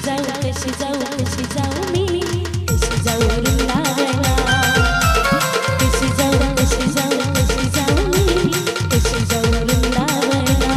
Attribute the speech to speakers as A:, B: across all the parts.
A: जाऊ मी कशी जाऊ वृंदावना कशी जाऊ मी कशी जाऊ वृंदावना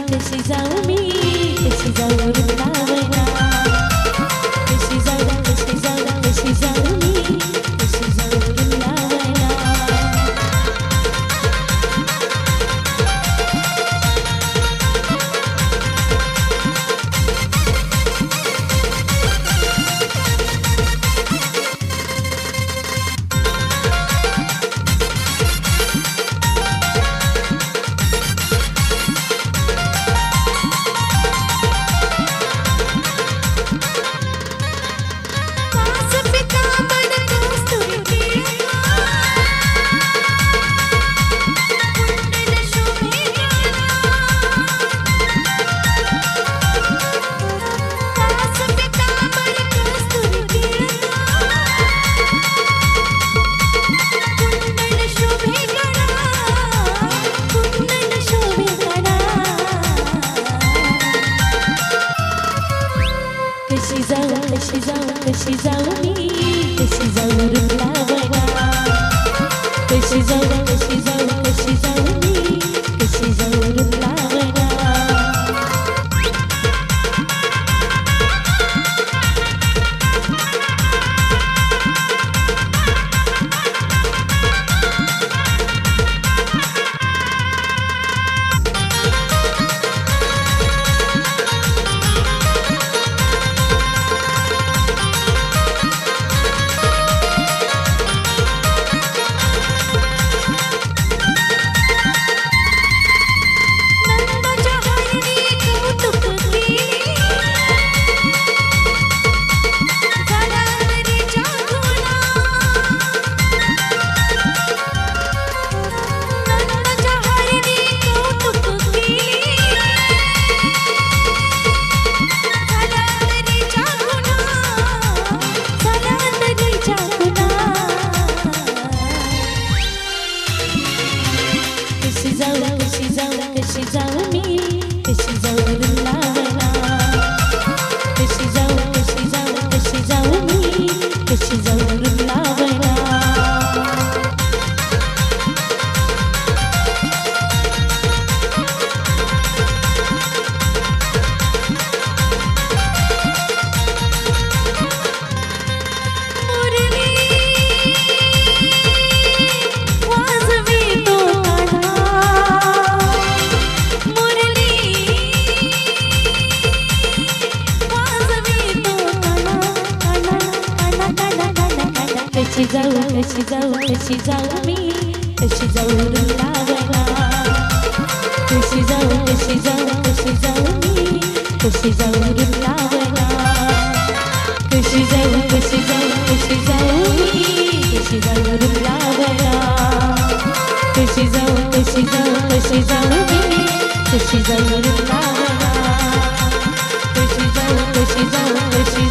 A: कशी जाऊ मी कशी जाऊ वृंदावना कशी जाऊ मी कशी जाऊ वृंदावना कशी जाऊ मी कशी जाऊ वृंदावना कशी जाऊ मी कशी जाऊ वृंदावना कशी जाऊ मी कशी जाऊ वृंदावना कशी जाऊ मी कशी जाऊ वृंदावना कशी जाऊ मी कशी जाऊ वृंदावना कशी जाऊ मी कशी जाऊ वृंदावना कशी जाऊ मी कशी जाऊ वृंदावना कशी जाऊ मी कशी जाऊ वृंदावना कशी जाऊ